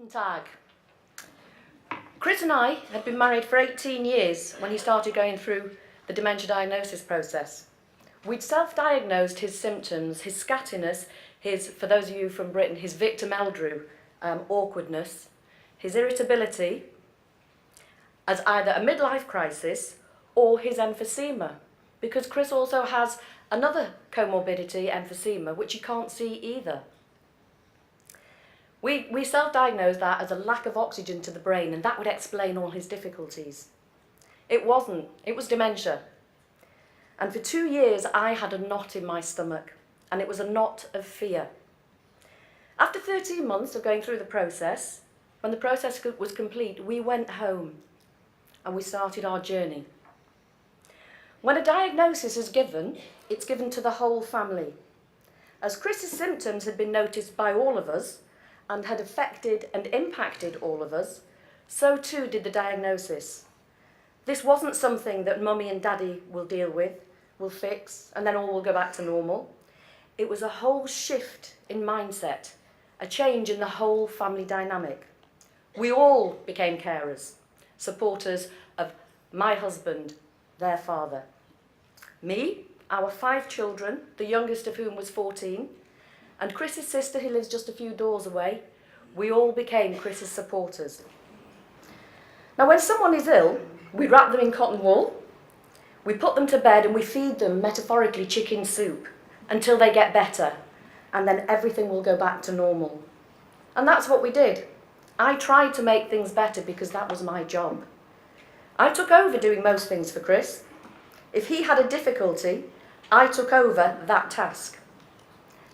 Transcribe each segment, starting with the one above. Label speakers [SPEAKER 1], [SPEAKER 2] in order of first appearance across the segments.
[SPEAKER 1] Guten Tag. Chris and I had been married for 18 years when he started going through the dementia diagnosis process. We'd self-diagnosed his symptoms, his scattiness, for those of you from Britain, his Victor Meldrew awkwardness, his irritability, as either a midlife crisis or his emphysema, because Chris also has another comorbidity, emphysema, which you can't see either. We self-diagnosed that as a lack of oxygen to the brain, and that would explain all his difficulties. It wasn't. It was dementia. And for 2 years, I had a knot in my stomach, and it was a knot of fear. After 13 months of going through the process, when the process was complete, we went home, and we started our journey. When a diagnosis is given, it's given to the whole family. As Chris's symptoms had been noticed by all of us, and had affected and impacted all of us, so too did the diagnosis. This wasn't something that Mummy and Daddy will deal with, will fix, and then all will go back to normal. It was a whole shift in mindset, a change in the whole family dynamic. We all became carers, supporters of my husband, their father. Me, our 5 children, the youngest of whom was 14, and Chris's sister, who lives just a few doors away, we all became Chris's supporters. Now, when someone is ill, we wrap them in cotton wool, we put them to bed, and we feed them, metaphorically, chicken soup until they get better, and then everything will go back to normal. And that's what we did. I tried to make things better because that was my job. I took over doing most things for Chris. If he had a difficulty, I took over that task.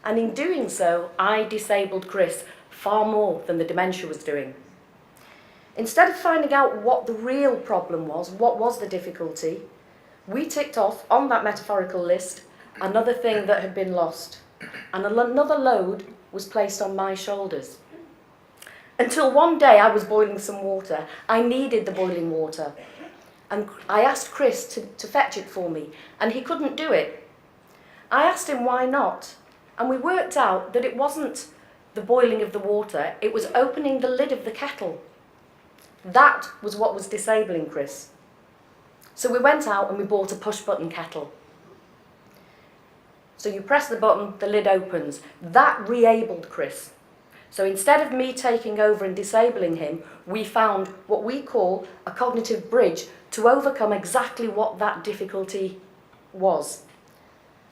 [SPEAKER 1] And in doing so, I disabled Chris far more than the dementia was doing. Instead of finding out what the real problem was, what was the difficulty, we ticked off on that metaphorical list another thing that had been lost. And another load was placed on my shoulders. Until one day I was boiling some water. I needed the boiling water. And I asked Chris to fetch it for me, and he couldn't do it. I asked him why not. And we worked out that it wasn't the boiling of the water, it was opening the lid of the kettle. That was what was disabling Chris. So we went out and we bought a push-button kettle. So you press the button, the lid opens. That re-abled Chris. So instead of me taking over and disabling him, we found what we call a cognitive bridge to overcome exactly what that difficulty was.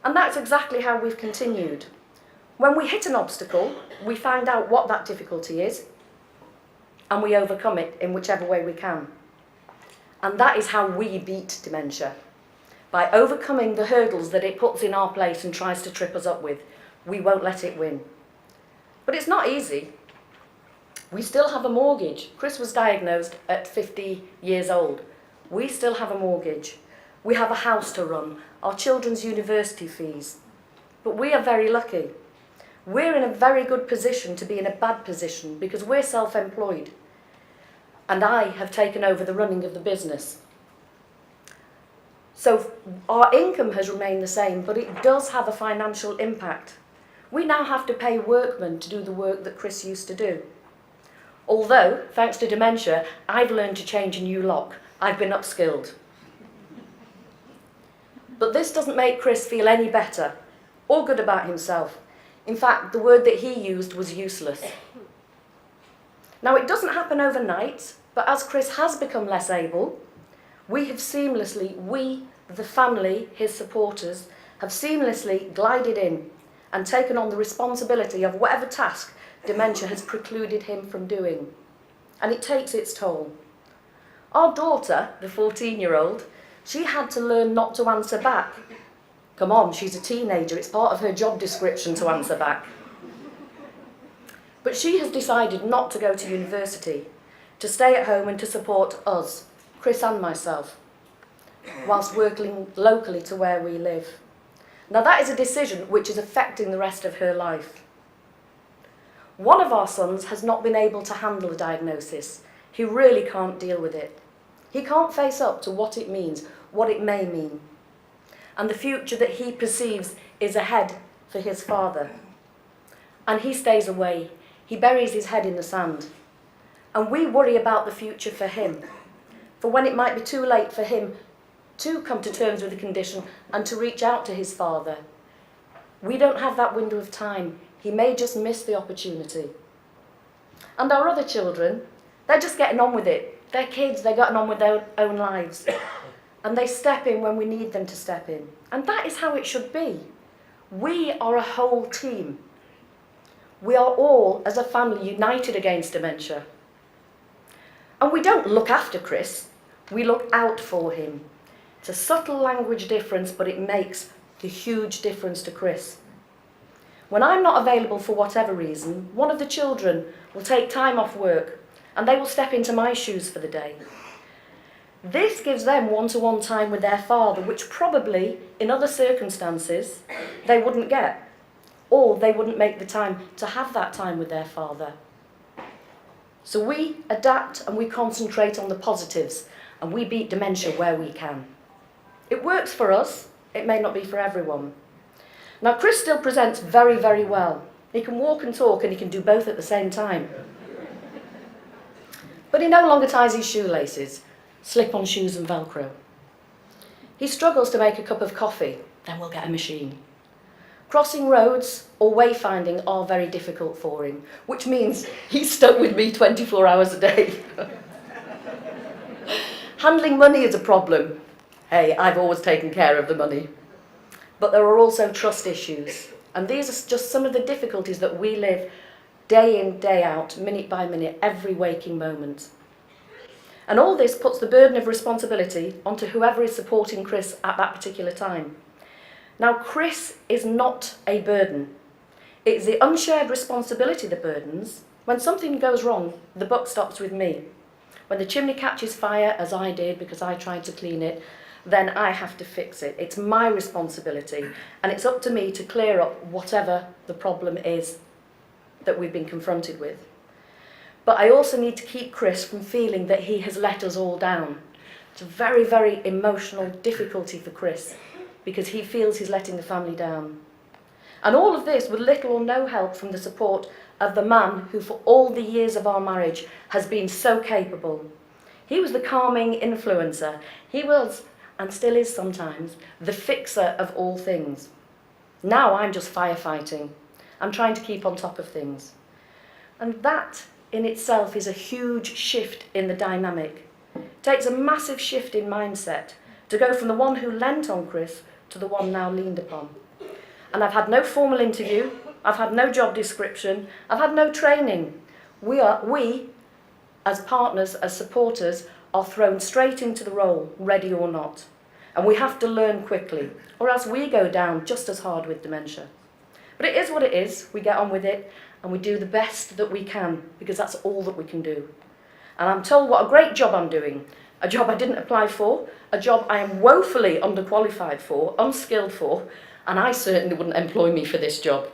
[SPEAKER 1] And that's exactly how we've continued. When we hit an obstacle, we find out what that difficulty is, and we overcome it in whichever way we can. And that is how we beat dementia. By overcoming the hurdles that it puts in our place and tries to trip us up with, we won't let it win. But it's not easy. We still have a mortgage. Chris was diagnosed at 50 years old. We still have a mortgage. We have a house to run, our children's university fees. But we are very lucky. We're in a very good position to be in a bad position because we're self-employed. And I have taken over the running of the business. So our income has remained the same, but it does have a financial impact. We now have to pay workmen to do the work that Chris used to do. Although, thanks to dementia, I've learned to change a new lock. I've been upskilled. But this doesn't make Chris feel any better or good about himself. In fact, the word that he used was useless. Now, it doesn't happen overnight, but as Chris has become less able, we, the family, his supporters, have seamlessly glided in and taken on the responsibility of whatever task dementia has precluded him from doing. And it takes its toll. Our daughter, the 14-year-old, she had to learn not to answer back. Come on, she's a teenager, it's part of her job description to answer back. But she has decided not to go to university, to stay at home and to support us, Chris and myself, whilst working locally to where we live. Now that is a decision which is affecting the rest of her life. One of our sons has not been able to handle the diagnosis. He really can't deal with it. He can't face up to what it means, what it may mean. And the future that he perceives is ahead for his father. And he stays away. He buries his head in the sand. And we worry about the future for him, for when it might be too late for him to come to terms with the condition and to reach out to his father. We don't have that window of time. He may just miss the opportunity. And our other children, they're just getting on with it. They're kids, they're getting on with their own lives. And they step in when we need them to step in. And that is how it should be. We are a whole team. We are all, as a family, united against dementia. And we don't look after Chris, we look out for him. It's a subtle language difference, but it makes the huge difference to Chris. When I'm not available for whatever reason, one of the children will take time off work and they will step into my shoes for the day. This gives them one-to-one time with their father, which probably, in other circumstances, they wouldn't get. Or they wouldn't make the time to have that time with their father. So we adapt and we concentrate on the positives, and we beat dementia where we can. It works for us, it may not be for everyone. Now Chris still presents very, very well. He can walk and talk and he can do both at the same time. But he no longer ties his shoelaces, slip-on shoes and Velcro. He struggles to make a cup of coffee, then we'll get a machine. Crossing roads or wayfinding are very difficult for him, which means he's stuck with me 24 hours a day. Handling money is a problem. Hey, I've always taken care of the money. But there are also trust issues, and these are just some of the difficulties that we live day in, day out, minute by minute, every waking moment. And all this puts the burden of responsibility onto whoever is supporting Chris at that particular time. Now, Chris is not a burden. It's the unshared responsibility that burdens. When something goes wrong, the buck stops with me. When the chimney catches fire, as I did because I tried to clean it, then I have to fix it. It's my responsibility, and it's up to me to clear up whatever the problem is that we've been confronted with. But I also need to keep Chris from feeling that he has let us all down. It's a very, very emotional difficulty for Chris, because he feels he's letting the family down. And all of this with little or no help from the support of the man who for all the years of our marriage has been so capable. He was the calming influencer. He was, and still is sometimes, the fixer of all things. Now I'm just firefighting. I'm trying to keep on top of things. And that in itself is a huge shift in the dynamic. It takes a massive shift in mindset to go from the one who leant on Chris to the one now leaned upon. And I've had no formal interview, I've had no job description, I've had no training. We, as partners, as supporters, are thrown straight into the role, ready or not. And we have to learn quickly, or else we go down just as hard with dementia. But it is what it is, we get on with it, and we do the best that we can, because that's all that we can do. And I'm told what a great job I'm doing. A job I didn't apply for, a job I am woefully underqualified for, unskilled for, and I certainly wouldn't employ me for this job.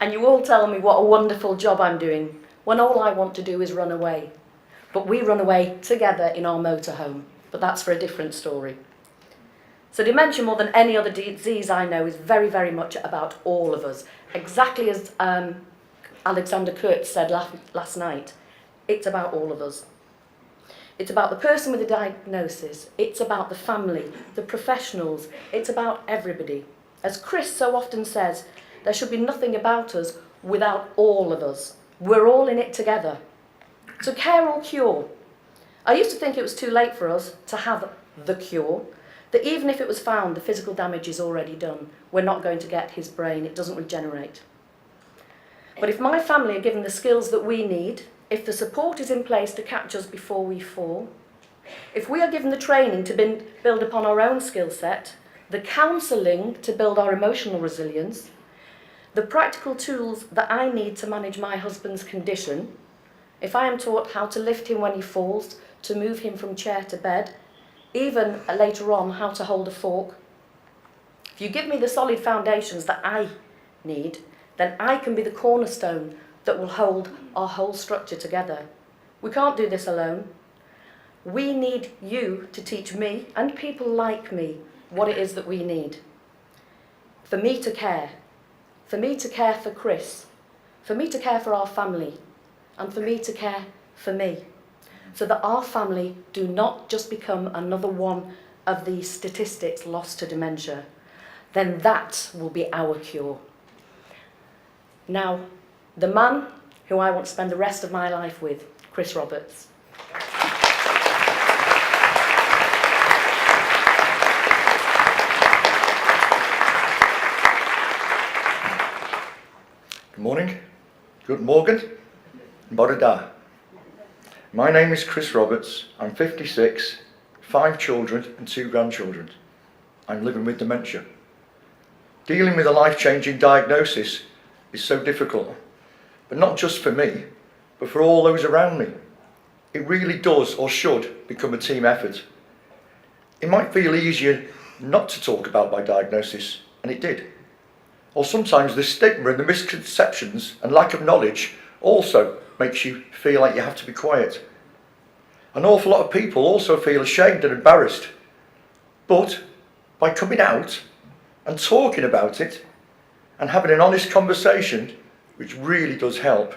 [SPEAKER 1] And you all tell me what a wonderful job I'm doing, when all I want to do is run away. But we run away together in our motorhome, but that's for a different story. So dementia, more than any other disease I know, is very, very much about all of us. Exactly as Alexander Kurtz said last night. It's about all of us. It's about the person with the diagnosis. It's about the family, the professionals. It's about everybody. As Chris so often says, there should be nothing about us without all of us. We're all in it together. So care or cure. I used to think it was too late for us to have the cure, that even if it was found, the physical damage is already done. We're not going to get his brain. It doesn't regenerate. But if my family are given the skills that we need, if the support is in place to catch us before we fall, if we are given the training to build upon our own skill set, the counselling to build our emotional resilience, the practical tools that I need to manage my husband's condition, if I am taught how to lift him when he falls, to move him from chair to bed, even later on how to hold a fork, if you give me the solid foundations that I need, then I can be the cornerstone that will hold our whole structure together. We can't do this alone. We need you to teach me and people like me what it is that we need. For me to care for Chris, for me to care for our family, and for me to care for me, so that our family do not just become another one of these statistics lost to dementia, then that will be our cure. Now, the man who I want to spend the rest of my life with, Chris Roberts.
[SPEAKER 2] Good morning, good morgen, Borada. My name is Chris Roberts. I'm 56, 5 children and 2 grandchildren. I'm living with dementia. Dealing with a life-changing diagnosis is so difficult, but not just for me, but for all those around me. It really does, or should, become a team effort. It might feel easier not to talk about my diagnosis, and it did. Or sometimes the stigma and the misconceptions and lack of knowledge also makes you feel like you have to be quiet. An awful lot of people also feel ashamed and embarrassed. But by coming out and talking about it and having an honest conversation, which really does help,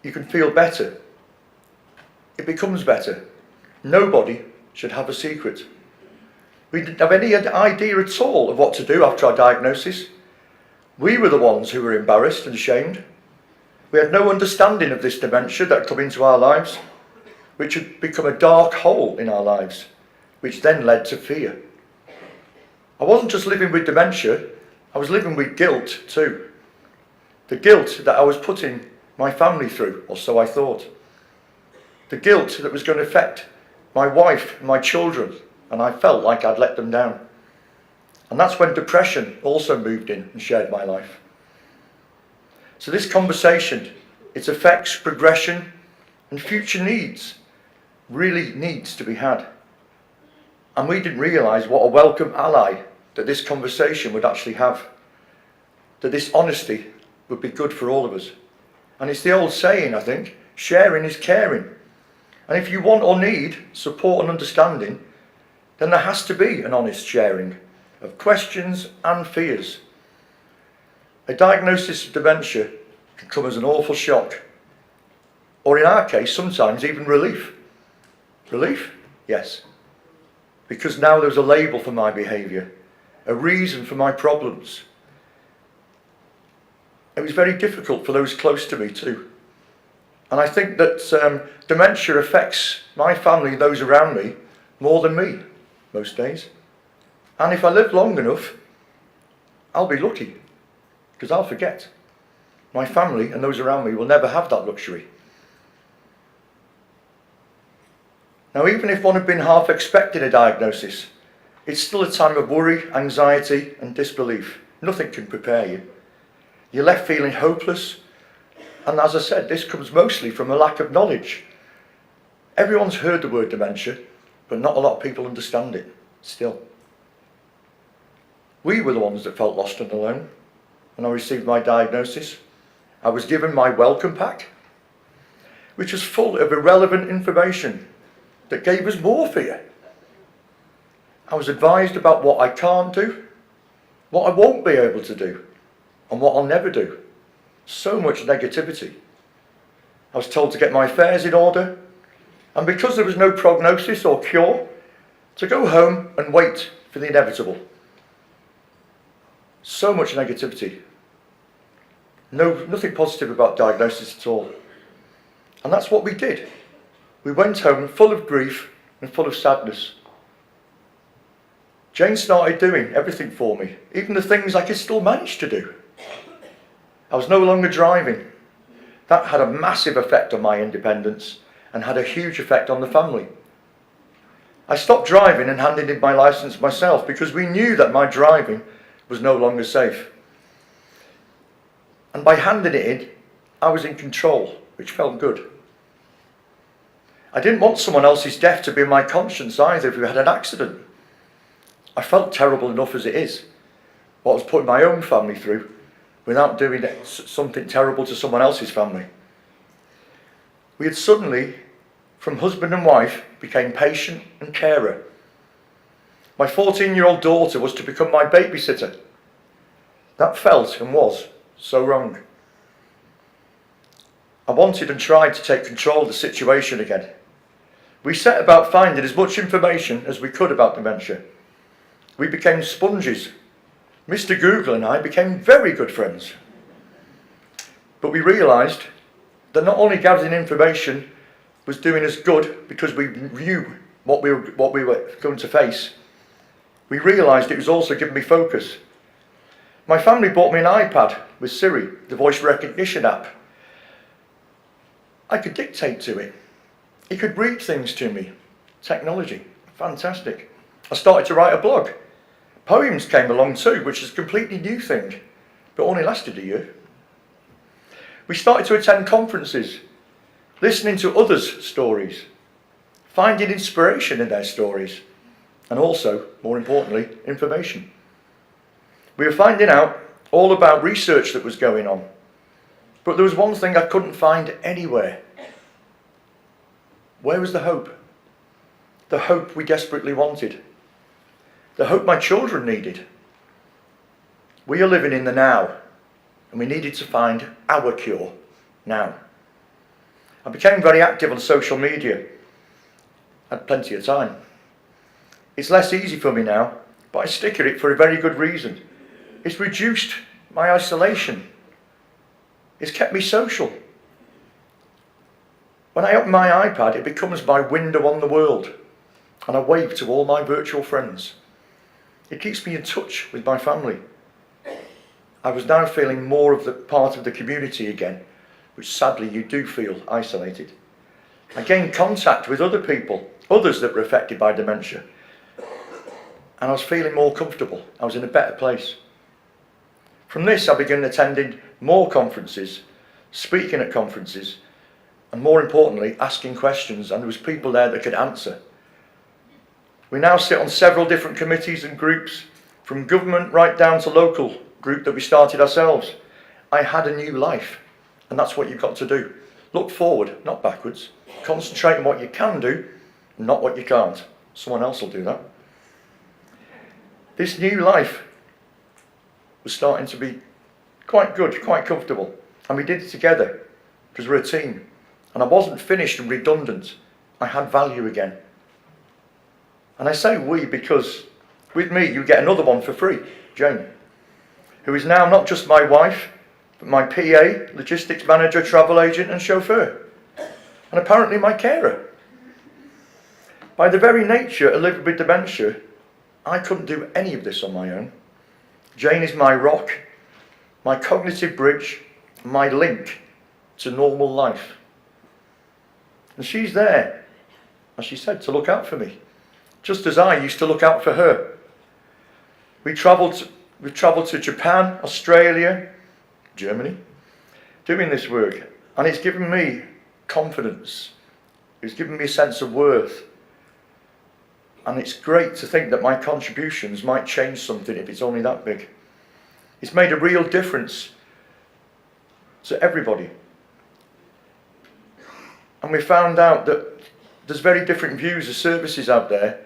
[SPEAKER 2] you can feel better. It becomes better. Nobody should have a secret. We didn't have any idea at all of what to do after our diagnosis. We were the ones who were embarrassed and ashamed. We had no understanding of this dementia that had come into our lives, which had become a dark hole in our lives, which then led to fear. I wasn't just living with dementia, I was living with guilt too. The guilt that I was putting my family through, or so I thought. The guilt that was going to affect my wife and my children, and I felt like I'd let them down. And that's when depression also moved in and shared my life. So this conversation, its effects, progression, and future needs really needs to be had. And we didn't realise what a welcome ally that this conversation would actually have. That this honesty would be good for all of us. And it's the old saying, I think, sharing is caring. And if you want or need support and understanding, then there has to be an honest sharing of questions and fears. A diagnosis of dementia can come as an awful shock, or in our case, sometimes even relief. Relief? Yes. Because now there's a label for my behaviour, a reason for my problems. It was very difficult for those close to me too. And I think that dementia affects my family and those around me more than me most days. And if I live long enough, I'll be lucky, because I'll forget. My family and those around me will never have that luxury. Now, even if one had been half expecting a diagnosis, it's still a time of worry, anxiety and disbelief. Nothing can prepare you. You're left feeling hopeless, and as I said, this comes mostly from a lack of knowledge. Everyone's heard the word dementia, but not a lot of people understand it still. We were the ones that felt lost and alone when I received my diagnosis. I was given my welcome pack, which was full of irrelevant information that gave us more fear. I was advised about what I can't do, what I won't be able to do, and what I'll never do. So much negativity. I was told to get my affairs in order, and because there was no prognosis or cure, to go home and wait for the inevitable. So much negativity. Nothing positive about diagnosis at all. And that's what we did. We went home full of grief and full of sadness. Jane started doing everything for me, even the things I could still manage to do. I was no longer driving. That had a massive effect on my independence and had a huge effect on the family. I stopped driving and handed in my licence myself because we knew that my driving was no longer safe. And by handing it in, I was in control, which felt good. I didn't want someone else's death to be in my conscience either if we had an accident. I felt terrible enough as it is, what I was putting my own family through without doing something terrible to someone else's family. We had suddenly, from husband and wife, became patient and carer. My 14-year-old daughter was to become my babysitter. That felt and was so wrong. I wanted and tried to take control of the situation again. We set about finding as much information as we could about dementia. We became sponges. Mr. Google and I became very good friends. But we realised that not only gathering information was doing us good because we knew what we were going to face, we realised it was also giving me focus. My family bought me an iPad with Siri, the voice recognition app. I could dictate to it. It could read things to me. Technology, fantastic. I started to write a blog. Poems came along too, which is a completely new thing, but only lasted a year. We started to attend conferences, listening to others' stories, finding inspiration in their stories, and also, more importantly, information. We were finding out all about research that was going on, but there was one thing I couldn't find anywhere. Where was the hope? The hope we desperately wanted. The hope my children needed. We are living in the now, and we needed to find our cure now. I became very active on social media. I had plenty of time. It's less easy for me now, but I stick at it for a very good reason. It's reduced my isolation. It's kept me social. When I open my iPad, it becomes my window on the world, and I wave to all my virtual friends. It keeps me in touch with my family. I was now feeling more of the part of the community again, which sadly you do feel isolated. I gained contact with other people, others that were affected by dementia, and I was feeling more comfortable. I was in a better place. From this, I began attending more conferences, speaking at conferences, and more importantly, asking questions, and there was people there that could answer. We now sit on several different committees and groups, from government right down to local group that we started ourselves. I had a new life, and that's what you've got to do. Look forward, not backwards. Concentrate on what you can do, not what you can't. Someone else will do that. This new life was starting to be quite good, quite comfortable, and we did it together because we're a team. And I wasn't finished and redundant. I had value again. And I say we because with me you get another one for free, Jane, who is now not just my wife, but my PA, logistics manager, travel agent and chauffeur, and apparently my carer. By the very nature of living with dementia, I couldn't do any of this on my own. Jane is my rock, my cognitive bridge, my link to normal life. And she's there, as she said, to look out for me, just as I used to look out for her. We've travelled to Japan, Australia, Germany, doing this work, and it's given me confidence. It's given me a sense of worth. And it's great to think that my contributions might change something if it's only that big. It's made a real difference to everybody. And we found out that there's very different views of services out there,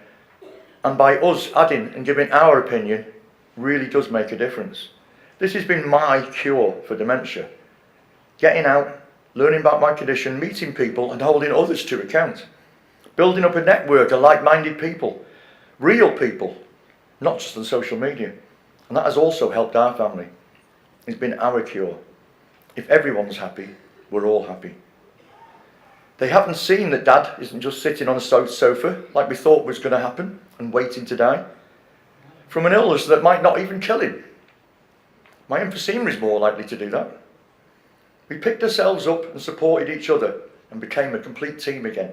[SPEAKER 2] and by us adding and giving our opinion really does make a difference. This has been my cure for dementia. Getting out, learning about my condition, meeting people and holding others to account. Building up a network of like-minded people, real people, not just on social media. And that has also helped our family. It's been our cure. If everyone's happy, we're all happy. They haven't seen that Dad isn't just sitting on a sofa like we thought was going to happen and waiting to die from an illness that might not even kill him. My emphysema is more likely to do that. We picked ourselves up and supported each other and became a complete team again.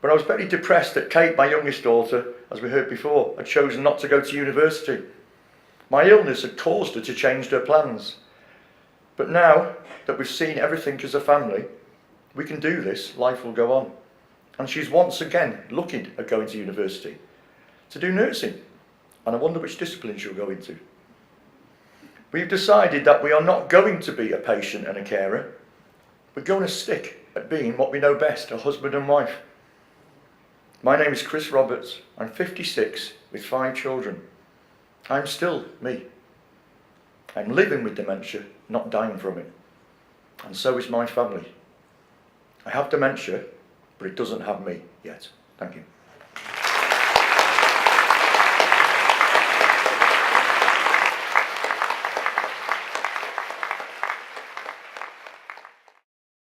[SPEAKER 2] But I was very depressed that Kate, my youngest daughter, as we heard before, had chosen not to go to university. My illness had caused her to change her plans. But now that we've seen everything as a family, we can do this, life will go on. And she's once again looking at going to university to do nursing. And I wonder which discipline she'll go into. We've decided that we are not going to be a patient and a carer. We're going to stick at being what we know best, a husband and wife. My name is Chris Roberts. I'm 56 with 5 children. I'm still me. I'm living with dementia, not dying from it. and so is my family. I have dementia, but it doesn't have me yet. Thank you.